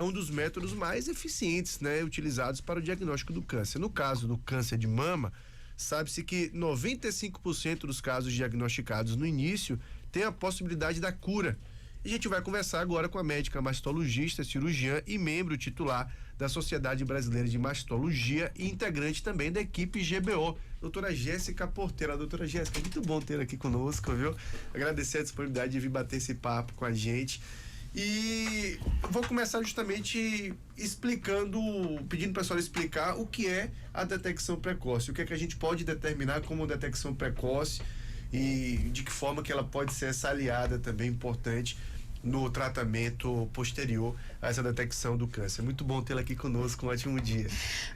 é um dos métodos mais eficientes, né, utilizados para o diagnóstico do câncer. No caso do câncer de mama, sabe-se que 95% dos casos diagnosticados no início tem a possibilidade da cura. E a gente vai conversar agora com a médica mastologista, cirurgiã e membro titular da Sociedade Brasileira de Mastologia e integrante também da equipe GBO, doutora Jéssica Portela. Doutora Jéssica, muito bom ter aqui conosco, viu? Agradecer a disponibilidade de vir bater esse papo com a gente. E vou começar justamente pedindo para a senhora explicar o que é a detecção precoce, o que é que a gente pode determinar como detecção precoce e de que forma que ela pode ser essa aliada também importante no tratamento posterior a essa detecção do câncer. Muito bom tê-la aqui conosco, um ótimo dia.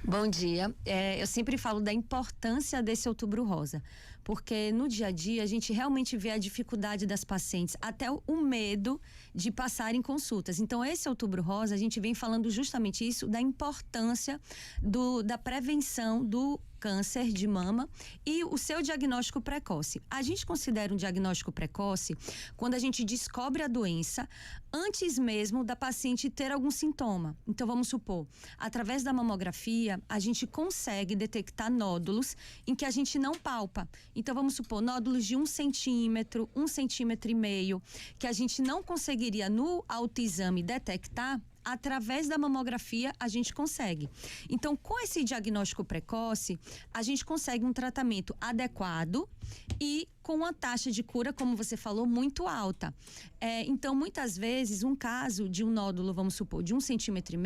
Bom dia. Eu sempre falo da importância desse Outubro Rosa, porque no dia a dia a gente realmente vê a dificuldade das pacientes, até o medo de passar em consultas. Então esse Outubro Rosa, a gente vem falando justamente isso, da importância da prevenção do câncer de mama e o seu diagnóstico precoce. A gente considera um diagnóstico precoce quando a gente descobre a doença antes mesmo da paciente ter algum sintoma. Então vamos supor, através da mamografia a gente consegue detectar nódulos em que a gente não palpa. Então vamos supor, nódulos de 1 centímetro, 1,5 centímetros, que a gente não conseguiria no autoexame detectar. Através da mamografia a gente consegue. Então, com esse diagnóstico precoce, a gente consegue um tratamento adequado e com uma taxa de cura, como você falou, muito alta. Então, muitas vezes, um caso de um nódulo, vamos supor, de 1,5 centímetros,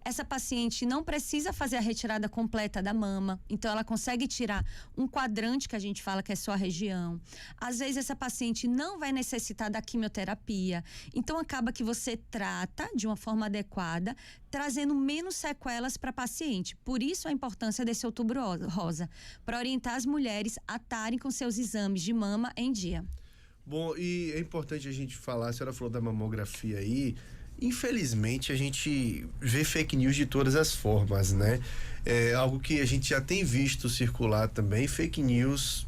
essa paciente não precisa fazer a retirada completa da mama. Então, ela consegue tirar um quadrante, que a gente fala que é só a região. Às vezes, essa paciente não vai necessitar da quimioterapia. Então, acaba que você trata de uma forma adequada, trazendo menos sequelas para a paciente. Por isso, a importância desse Outubro Rosa, para orientar as mulheres a estarem com seus exames de mama em dia. Bom, e é importante a gente falar, a senhora falou da mamografia aí, infelizmente a gente vê fake news de todas as formas, né? É algo que a gente já tem visto circular também, fake news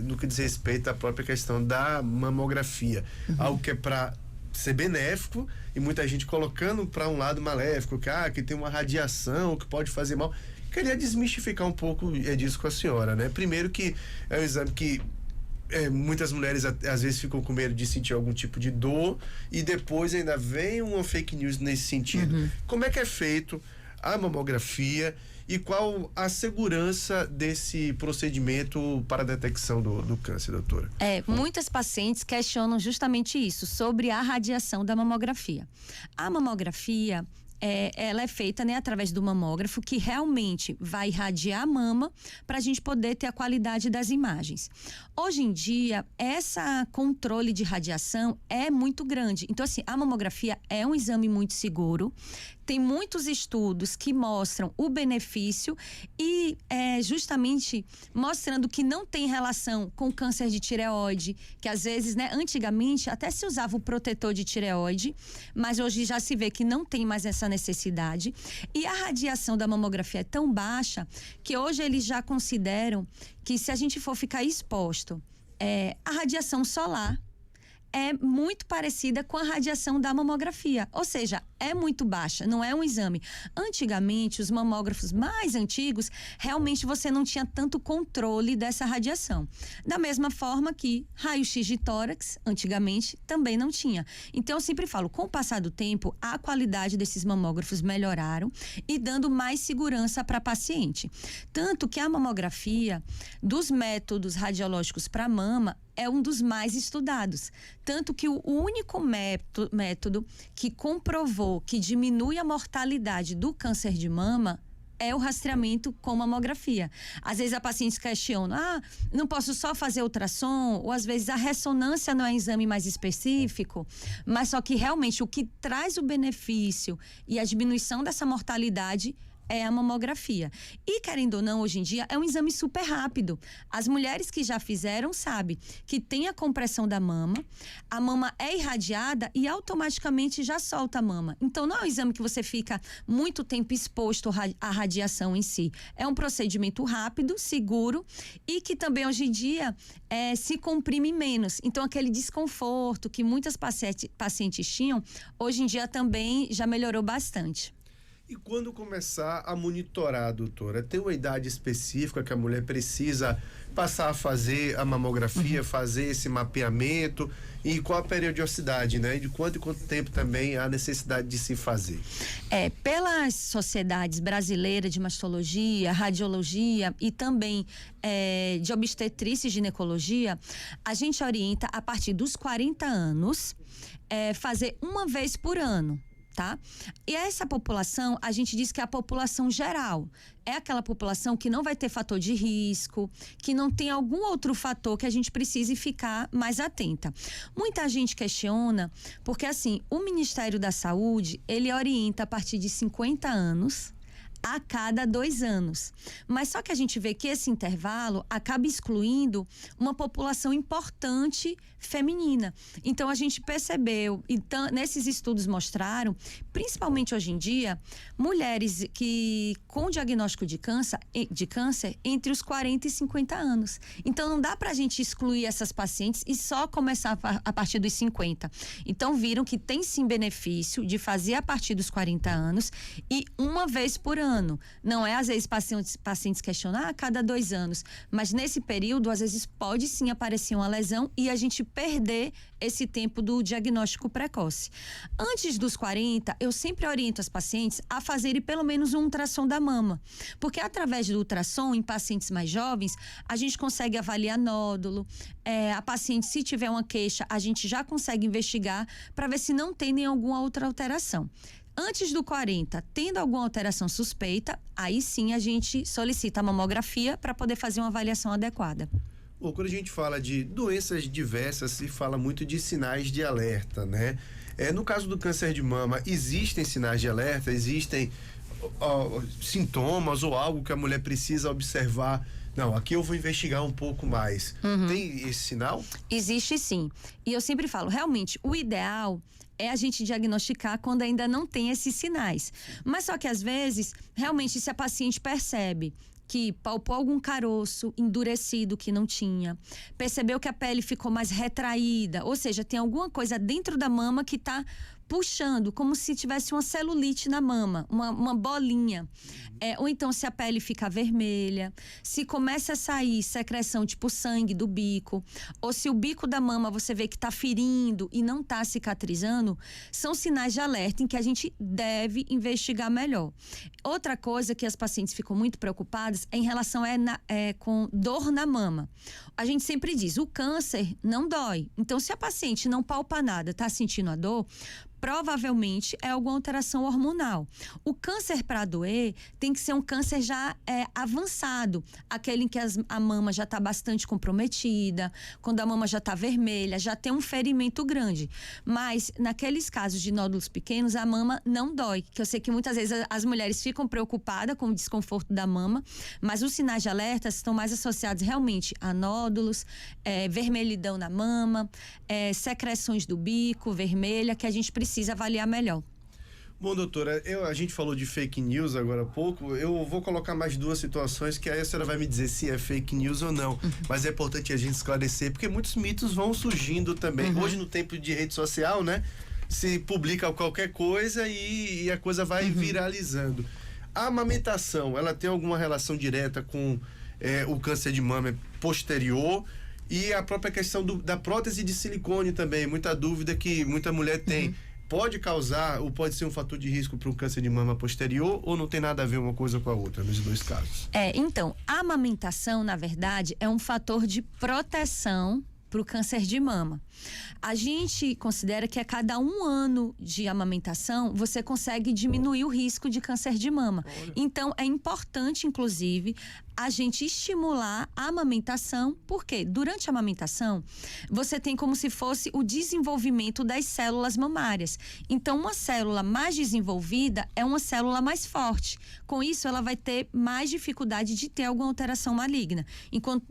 no que diz respeito à própria questão da mamografia, algo que é para ser benéfico e muita gente colocando para um lado maléfico, que tem uma radiação que pode fazer mal. Queria desmistificar um pouco disso com a senhora, né? Primeiro que é um exame que muitas mulheres às vezes ficam com medo de sentir algum tipo de dor e depois ainda vem uma fake news nesse sentido. Como é que é feito a mamografia e qual a segurança desse procedimento para a detecção do câncer, doutora? Muitas pacientes questionam justamente isso, sobre a radiação da mamografia. A mamografia, ela é feita, né, através do mamógrafo, que realmente vai irradiar a mama para a gente poder ter a qualidade das imagens. Hoje em dia, essa controle de radiação é muito grande. Então, assim, a mamografia é um exame muito seguro. Tem muitos estudos que mostram o benefício e justamente mostrando que não tem relação com câncer de tireoide, que às vezes, né, antigamente até se usava o protetor de tireoide, mas hoje já se vê que não tem mais essa necessidade. E a radiação da mamografia é tão baixa que hoje eles já consideram que se a gente for ficar exposto a radiação solar é muito parecida com a radiação da mamografia, ou seja, é muito baixa, não é um exame. Antigamente, os mamógrafos mais antigos, realmente você não tinha tanto controle dessa radiação. Da mesma forma que raio-x de tórax, antigamente, também não tinha. Então, eu sempre falo, com o passar do tempo, a qualidade desses mamógrafos melhoraram e dando mais segurança para a paciente. Tanto que a mamografia, dos métodos radiológicos para mama, é um dos mais estudados. Tanto que o único método que comprovou que diminui a mortalidade do câncer de mama é o rastreamento com mamografia. Às vezes a paciente questiona, não posso só fazer ultrassom, ou às vezes a ressonância não é um exame mais específico, mas só que realmente o que traz o benefício e a diminuição dessa mortalidade é a mamografia. E, querendo ou não, hoje em dia, é um exame super rápido. As mulheres que já fizeram sabem que tem a compressão da mama, a mama é irradiada e automaticamente já solta a mama. Então, não é um exame que você fica muito tempo exposto à radiação em si. É um procedimento rápido, seguro e que também, hoje em dia, se comprime menos. Então, aquele desconforto que muitas pacientes tinham, hoje em dia também já melhorou bastante. E quando começar a monitorar, doutora? Tem uma idade específica que a mulher precisa passar a fazer a mamografia, fazer esse mapeamento? E qual a periodicidade, né? De quanto em quanto tempo também há necessidade de se fazer? Pelas sociedades brasileiras de mastologia, radiologia e também de obstetrícia e ginecologia, a gente orienta a partir dos 40 anos fazer uma vez por ano. Tá? E essa população, a gente diz que é a população geral. É aquela população que não vai ter fator de risco, que não tem algum outro fator que a gente precise ficar mais atenta. Muita gente questiona, porque assim, o Ministério da Saúde, ele orienta a partir de 50 anos a cada 2 anos. Mas só que a gente vê que esse intervalo acaba excluindo uma população importante feminina. Então, a gente percebeu, então, nesses estudos mostraram, principalmente hoje em dia, mulheres com diagnóstico de câncer entre os 40 e 50 anos. Então, não dá pra gente excluir essas pacientes e só começar a partir dos 50. Então, viram que tem sim benefício de fazer a partir dos 40 anos e uma vez por ano. Não é, às vezes, pacientes questionam a cada 2 anos, mas nesse período, às vezes, pode sim aparecer uma lesão e a gente perder esse tempo do diagnóstico precoce. Antes dos 40, eu sempre oriento as pacientes a fazerem pelo menos um ultrassom da mama, porque através do ultrassom, em pacientes mais jovens, a gente consegue avaliar nódulo, a paciente, se tiver uma queixa, a gente já consegue investigar para ver se não tem nem alguma outra alteração. Antes do 40, tendo alguma alteração suspeita, aí sim a gente solicita a mamografia para poder fazer uma avaliação adequada. Bom, quando a gente fala de doenças diversas, se fala muito de sinais de alerta, né? No caso do câncer de mama, existem sinais de alerta? Existem sintomas ou algo que a mulher precisa observar? Não, aqui eu vou investigar um pouco mais. Tem esse sinal? Existe sim. E eu sempre falo, realmente, o ideal é a gente diagnosticar quando ainda não tem esses sinais. Mas só que às vezes, realmente, se a paciente percebe que palpou algum caroço endurecido que não tinha, percebeu que a pele ficou mais retraída, ou seja, tem alguma coisa dentro da mama que está puxando, como se tivesse uma celulite na mama, uma bolinha. Ou então se a pele fica vermelha, se começa a sair secreção tipo sangue do bico, ou se o bico da mama você vê que está ferindo e não está cicatrizando, são sinais de alerta em que a gente deve investigar melhor. Outra coisa que as pacientes ficam muito preocupadas é em relação com dor na mama. A gente sempre diz, o câncer não dói. Então, se a paciente não palpa nada, está sentindo a dor, provavelmente é alguma alteração hormonal. O câncer para doer tem que ser um câncer já avançado, aquele em que a mama já está bastante comprometida, quando a mama já está vermelha, já tem um ferimento grande. Mas naqueles casos de nódulos pequenos, a mama não dói, que eu sei que muitas vezes as mulheres ficam preocupadas com o desconforto da mama, mas os sinais de alerta estão mais associados realmente a nódulos, vermelhidão na mama, secreções do bico, vermelha, que a gente precisa avaliar melhor. Bom, doutora, a gente falou de fake news agora há pouco, eu vou colocar mais 2 situações que aí a senhora vai me dizer se é fake news ou não, mas é importante a gente esclarecer, porque muitos mitos vão surgindo também. Hoje, no tempo de rede social, né, se publica qualquer coisa e a coisa vai viralizando. A amamentação, ela tem alguma relação direta com o câncer de mama posterior? E a própria questão da prótese de silicone também, muita dúvida que muita mulher tem. Pode causar ou pode ser um fator de risco para um câncer de mama posterior ou não tem nada a ver uma coisa com a outra nos 2 casos? Então, a amamentação, na verdade, é um fator de proteção para o câncer de mama. A gente considera que a cada 1 ano de amamentação, você consegue diminuir o risco de câncer de mama. Olha. Então, é importante, inclusive, a gente estimular a amamentação, porque durante a amamentação, você tem como se fosse o desenvolvimento das células mamárias. Então, uma célula mais desenvolvida é uma célula mais forte. Com isso, ela vai ter mais dificuldade de ter alguma alteração maligna.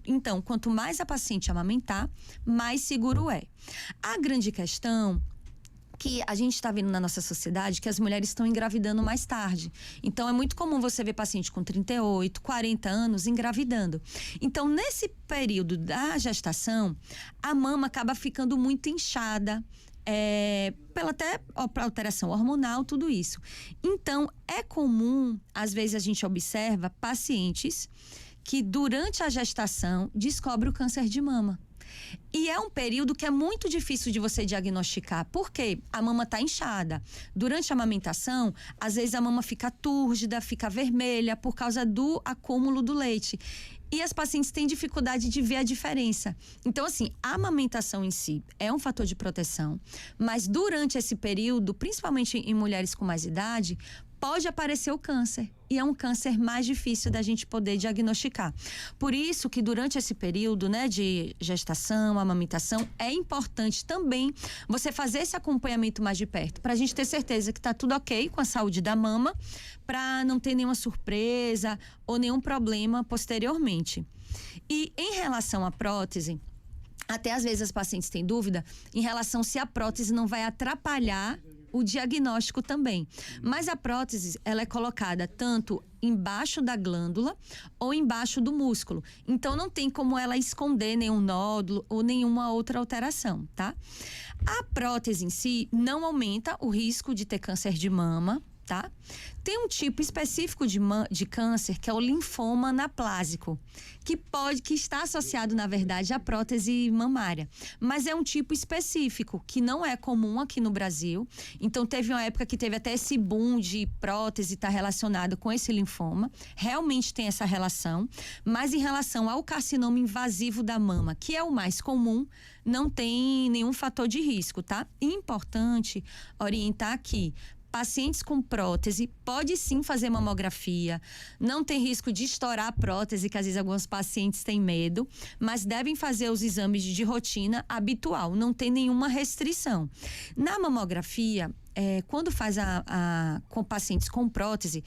Então, quanto mais a paciente amamentar, mais seguro é. A grande questão que a gente está vendo na nossa sociedade que as mulheres estão engravidando mais tarde. Então, é muito comum você ver paciente com 38, 40 anos engravidando. Então, nesse período da gestação, a mama acaba ficando muito inchada, pela até alteração hormonal, tudo isso. Então, é comum, às vezes a gente observa pacientes que durante a gestação descobrem o câncer de mama. E é um período que é muito difícil de você diagnosticar, porque a mama está inchada. Durante a amamentação, às vezes a mama fica túrgida, fica vermelha por causa do acúmulo do leite. E as pacientes têm dificuldade de ver a diferença. Então, assim, a amamentação em si é um fator de proteção, mas durante esse período, principalmente em mulheres com mais idade, pode aparecer o câncer. E é um câncer mais difícil da gente poder diagnosticar. Por isso que durante esse período, né, de gestação, amamentação, é importante também você fazer esse acompanhamento mais de perto, para a gente ter certeza que está tudo ok com a saúde da mama, para não ter nenhuma surpresa ou nenhum problema posteriormente. E em relação à prótese, até às vezes as pacientes têm dúvida em relação se a prótese não vai atrapalhar o diagnóstico também. Mas a prótese, ela é colocada tanto embaixo da glândula ou embaixo do músculo. Então, não tem como ela esconder nenhum nódulo ou nenhuma outra alteração, tá? A prótese em si não aumenta o risco de ter câncer de mama, tá? Tem um tipo específico de câncer, que é o linfoma anaplásico, que está associado, na verdade, à prótese mamária. Mas é um tipo específico, que não é comum aqui no Brasil. Então, teve uma época que teve até esse boom de prótese estar relacionado com esse linfoma. Realmente tem essa relação. Mas em relação ao carcinoma invasivo da mama, que é o mais comum, não tem nenhum fator de risco, tá? Importante orientar aqui. Pacientes com prótese pode sim fazer mamografia, não tem risco de estourar a prótese, que às vezes alguns pacientes têm medo, mas devem fazer os exames de rotina habitual, não tem nenhuma restrição. Na mamografia, quando faz com pacientes com prótese,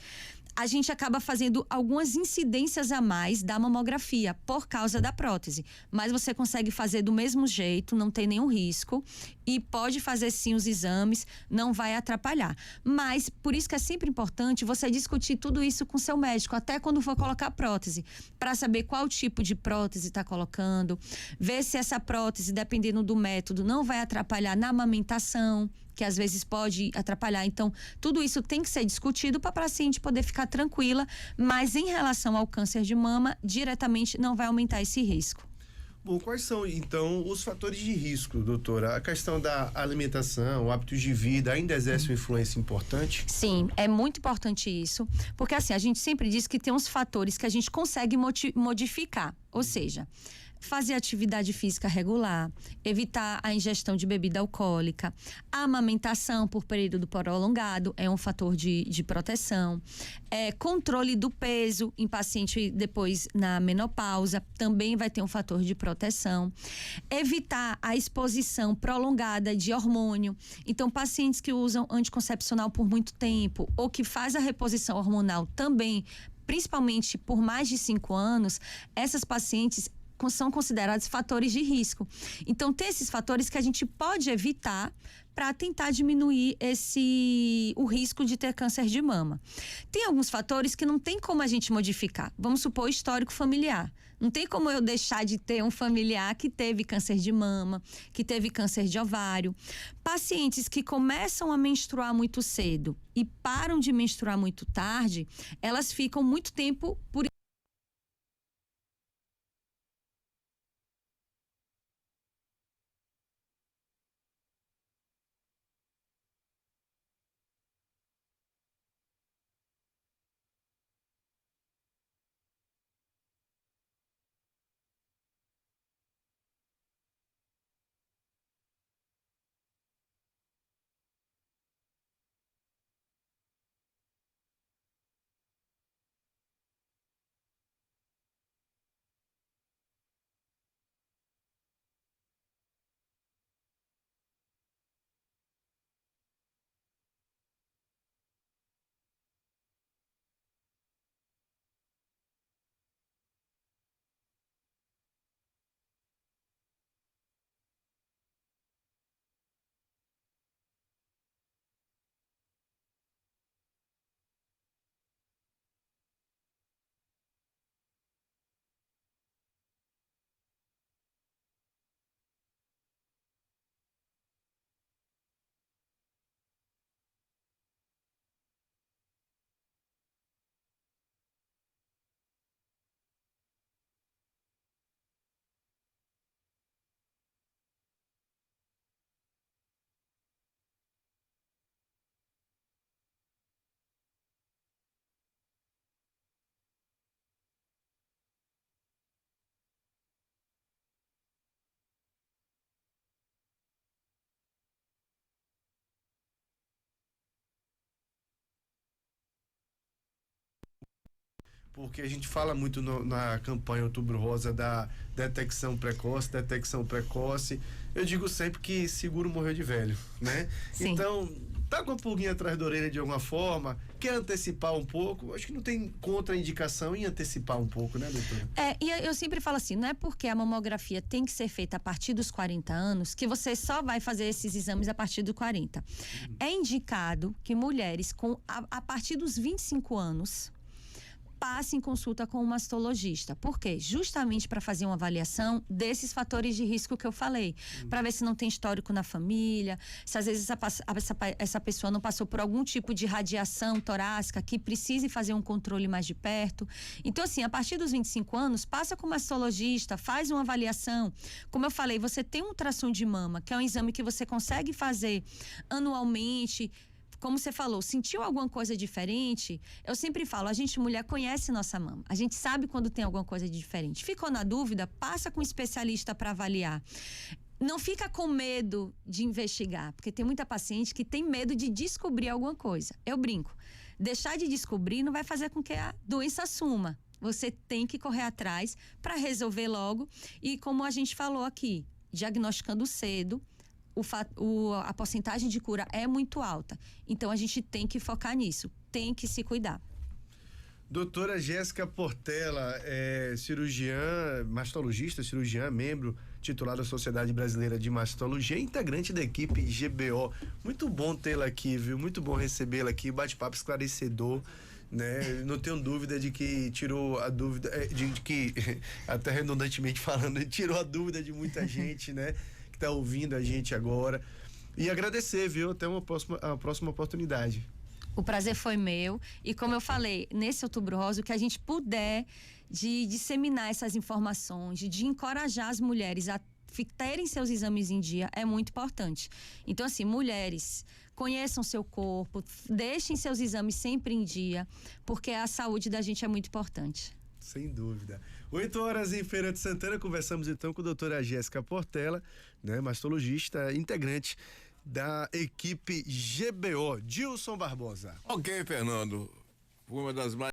a gente acaba fazendo algumas incidências a mais da mamografia por causa da prótese. Mas você consegue fazer do mesmo jeito, não tem nenhum risco e pode fazer sim os exames, não vai atrapalhar. Mas por isso que é sempre importante você discutir tudo isso com seu médico, até quando for colocar prótese, para saber qual tipo de prótese está colocando, ver se essa prótese, dependendo do método, não vai atrapalhar na amamentação, que às vezes pode atrapalhar. Então, tudo isso tem que ser discutido para a paciente poder ficar tranquila, mas em relação ao câncer de mama, diretamente não vai aumentar esse risco. Bom, quais são, então, os fatores de risco, doutora? A questão da alimentação, hábitos de vida, ainda exerce uma influência importante? Sim, é muito importante isso, porque assim, a gente sempre diz que tem uns fatores que a gente consegue modificar, ou seja, fazer atividade física regular, evitar a ingestão de bebida alcoólica, a amamentação por período prolongado é um fator de proteção, controle do peso em paciente depois na menopausa também vai ter um fator de proteção, evitar a exposição prolongada de hormônio. Então, pacientes que usam anticoncepcional por muito tempo ou que faz a reposição hormonal também, principalmente por mais de 5 anos, essas pacientes são considerados fatores de risco. Então, tem esses fatores que a gente pode evitar para tentar diminuir o risco de ter câncer de mama. Tem alguns fatores que não tem como a gente modificar. Vamos supor histórico familiar. Não tem como eu deixar de ter um familiar que teve câncer de mama, que teve câncer de ovário. Pacientes que começam a menstruar muito cedo e param de menstruar muito tarde, elas ficam muito tempo por porque a gente fala muito na campanha Outubro Rosa da detecção precoce. Eu digo sempre que seguro morreu de velho, né? Sim. Então, tá com a pulguinha atrás da orelha de alguma forma, quer antecipar um pouco, acho que não tem contraindicação em antecipar um pouco, né, doutora? E eu sempre falo assim, não é porque a mamografia tem que ser feita a partir dos 40 anos que você só vai fazer esses exames a partir dos 40. É indicado que mulheres a partir dos 25 anos passem consulta com um mastologista. Por quê? Justamente para fazer uma avaliação desses fatores de risco que eu falei. Para ver se não tem histórico na família, se às vezes essa pessoa não passou por algum tipo de radiação torácica que precise fazer um controle mais de perto. Então, assim, a partir dos 25 anos, passa com o mastologista, faz uma avaliação. Como eu falei, você tem um ultrassom de mama, que é um exame que você consegue fazer anualmente. Como você falou, sentiu alguma coisa diferente? Eu sempre falo, a gente mulher conhece nossa mama. A gente sabe quando tem alguma coisa de diferente. Ficou na dúvida? Passa com um especialista para avaliar. Não fica com medo de investigar, porque tem muita paciente que tem medo de descobrir alguma coisa. Eu brinco. Deixar de descobrir não vai fazer com que a doença suma. Você tem que correr atrás para resolver logo. E como a gente falou aqui, diagnosticando cedo, a porcentagem de cura é muito alta. Então, a gente tem que focar nisso, tem que se cuidar. Doutora Jéssica Portela, mastologista, cirurgiã, membro titular da Sociedade Brasileira de Mastologia, integrante da equipe GBO. Muito bom tê-la aqui, viu? Muito bom recebê-la aqui, bate-papo esclarecedor, né? Não tenho dúvida de que tirou a dúvida, de que, até redundantemente falando, tirou a dúvida de muita gente, né? Tá ouvindo a gente agora, e agradecer, viu? Até uma próxima oportunidade. O prazer foi meu, e como eu falei, nesse Outubro Rosa, o que a gente puder de disseminar essas informações, de encorajar as mulheres a terem seus exames em dia é muito importante. Então, assim, mulheres, conheçam seu corpo, deixem seus exames sempre em dia, porque a saúde da gente é muito importante. Sem dúvida. 8 horas em Feira de Santana, conversamos então com a doutora Jéssica Portela, né, mastologista, integrante da equipe GBO. Dilson Barbosa. Ok, Fernando. Uma das mais